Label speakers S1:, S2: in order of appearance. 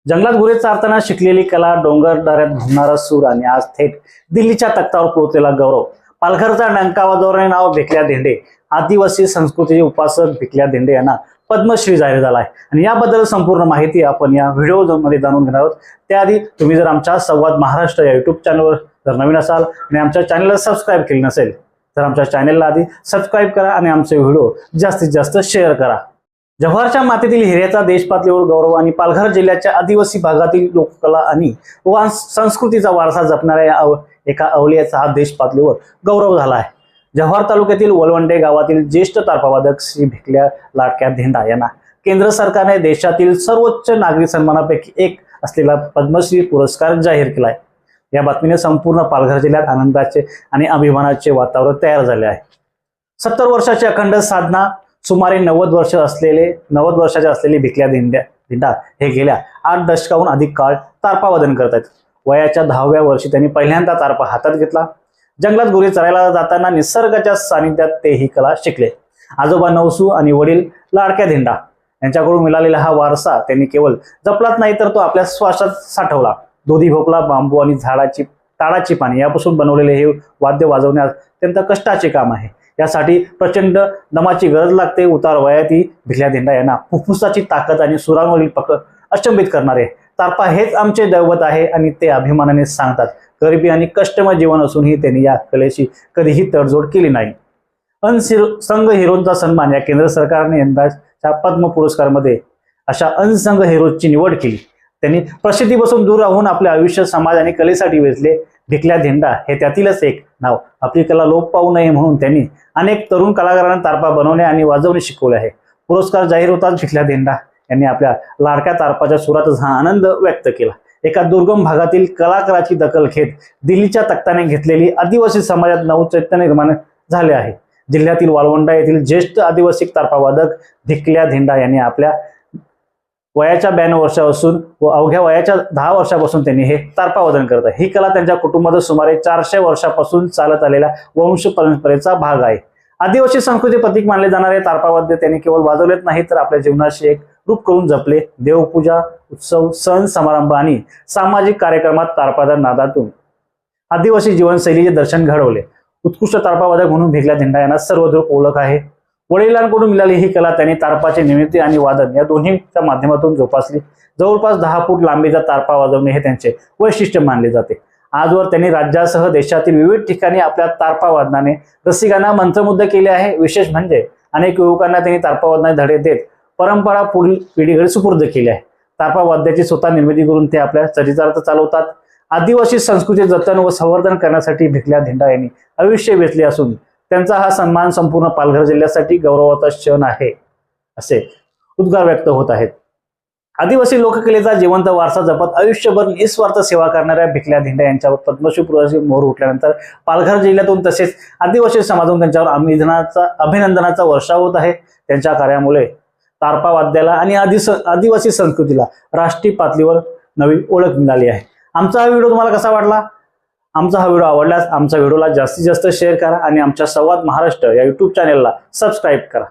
S1: जंगलात गुरे चारताना शिकलेली कला, डोंगर दऱ्यात घुमणारा सूर आणि आज थेट दिल्लीच्या तख्तावर पोहोचलेला गौरव. पालघरचा डंका वाजवणारे नाव भिकल्या धेंडे, आदिवासी संस्कृतीचे उपासक भिकल्या धेंडे यांना पद्मश्री जाहीर झाला आहे. आणि याबद्दल संपूर्ण माहिती आपण या व्हिडिओमध्ये जाणून घेणार आहोत. त्याआधी तुम्ही जर आमच्या संवाद महाराष्ट्र या युट्यूब चॅनलवर जर नवीन असाल आणि आमच्या चॅनलला सबस्क्राईब केले नसेल तर आमच्या चॅनलला आधी सबस्क्राईब करा आणि आमचे व्हिडिओ जास्तीत जास्त शेअर करा. जव्हारच्या मातीतील हिऱ्याचा देशपातळीवर गौरव आणि पालघर जिल्ह्याच्या आदिवासी भागातील लोककला आणि संस्कृतीचा वारसा जपणाऱ्या एका अवलियाचा हा देशपातळीवर गौरव झाला आहे. जव्हार तालुक्यातील वलवंडे गावातील ज्येष्ठ तारपावादक श्री भिकल्या लाडक्या धेंडा यांना केंद्र सरकारने देशातील सर्वोच्च नागरी सन्मानापैकी एक असलेला पद्मश्री पुरस्कार जाहीर केला आहे. या बातमीने संपूर्ण पालघर जिल्ह्यात आनंदाचे आणि अभिमानाचे वातावरण तयार झाले आहे. 70 वर्षाची अखंड साधना, सुमारे 90 वर्षाचे असलेली भिकल्या धेंडा हे गेल्या 8 दशकाहून अधिक काळ तारपावादन करत आहेत. वयाच्या 10व्या वर्षी त्यांनी पहिल्यांदा तारपा हातात घेतला. जंगलात गुरे चरायला जाताना निसर्गाच्या सानिध्यात ते ही कला शिकले. आजोबा नवसू आणि वडील लाडक्या धेंडा यांच्याकडून मिळालेला हा वारसा त्यांनी केवळ जपलाच नाही तर तो आपल्या श्वासात साठवला. दुधी भोपळा, बांबू आणि ताडाची पाने यापासून बनवलेले हे वाद्य वाजवणे अत्यंत कष्टाचे काम आहे. यासाठी प्रचंड दमाची गरज लागते. उतार वयातही भिकल्या धेंडा यांना फुफ्फुसाची ताकद आणि सुरांवरील पकड अचंबित करणारे. तारपा हेच आमचे दैवत आहे आणि ते अभिमानाने सांगतात. गरिबी आणि कष्टमय जीवन असूनही त्यांनी या कलेशी कधीही तडजोड केली नाही. अनसंग हिरोंचा सन्मान या केंद्र सरकारने यंदाच्या पद्म पुरस्कारमध्ये अशा अनसंग हिरोची निवड केली. त्यांनी प्रसिद्धीपासून दूर राहून आपले आयुष्य समाज आणि कलेसाठी वेचले. भिकल्या धेंडा हे त्यातीलच एक नाव. आपली कला लोप पाहू नये म्हणून त्यांनी अनेक तरुण कलाकारांना तारपा बनवणे आणि वाजवणे शिकवले आहे. पुरस्कार जाहीर होताच भिकल्या धेंडा यांनी आपल्या लाडक्या तारपाच्या सुरातच हा आनंद व्यक्त केला. एका दुर्गम भागातील कलाकाराची दखल घेत दिल्लीच्या तख्ताने घेतलेली आदिवासी समाजात नवचैतन्य निर्माण झाले आहे. जिल्ह्यातील वाळवंडा येथील ज्येष्ठ आदिवासी तारपावादक भिकल्या धेंडा यांनी आपल्या वयाच्या 92 वर्षापासून व अवघ्या वयाच्या 10 वर्षापासून त्यांनी हे तारपावादन करत आहे. ही कला त्यांच्या कुटुंबात सुमारे 400 वर्षापासून चालत आलेल्या वंश परंपरेचा भाग आहे. आदिवासी संस्कृती प्रतीक मानले जाणारे तारपावाद्य त्यांनी केवळ वाजवलेच नाही तर आपल्या जीवनाशी एक रूप करून जपले. देवपूजा, उत्सव, सण समारंभ आणि सामाजिक कार्यक्रमात तारपाच्या नादातून आदिवासी जीवनशैलीचे दर्शन घडवले. उत्कृष्ट तारपावादक म्हणून भिकल्या धेंडा यांना सर्वदूर ओळख आहे. वडिलांकडून मिळाली ही कला त्यांनी तारपाचे निर्मिती आणि वादन या दोन्हीच्या माध्यमातून जोपासली. जवळपास 10 फूट लांबीचा तारपा वाजवणे हे त्यांचे वैशिष्ट्य मानले जाते. आजवर त्यांनी राज्यासह देशातील विविध ठिकाणी आपल्या तारपा वादनाने रसिकांना मंत्रमुग्ध केले आहे. विशेष म्हणजे अनेक युवकांना त्यांनी तारपा वादनाचे धडे देत परंपरा पुढील पिढीकडे सुपूर्द केली आहे. तारपा वाद्याची स्वतः निर्मिती करून ते आपल्या चरितार्थ चालवतात. आदिवासी संस्कृती जतन व संवर्धन करण्यासाठी भिकल्या धेंडा यांनी आयुष्य वेचले असून त्यांचा हा सन्मान संपूर्ण पालघर जिल्ह्यासाठी गौरवाचा क्षण आहे असे उद्गार व्यक्त होत आहेत. आदिवासी लोककलेचा जिवंत वारसा जपत आयुष्यभर निस्वार्थ सेवा करणाऱ्या भिकल्या धेंडा यांच्यावर पद्मश्री पुरस्कार मोहर उठल्यानंतर पालघर जिल्ह्यातून तसेच आदिवासी समाजातून त्यांच्यावर अभिनंदनाचा वर्षाव होत आहे. त्यांच्या कार्यामुळे तारपा वाद्याला आणि आदिवासी संस्कृतीला राष्ट्रीय पातळीवर नवी ओळख मिळाली आहे. आमचा हा व्हिडिओ तुम्हाला कसा वाटला? आमचा हा व्हिडिओ आवडल्यास आमच्या व्हिडिओला जास्तीत जास्त शेअर करा आणि आमच्या संवाद महाराष्ट्र या युट्यूब चॅनलला सबस्क्राईब करा.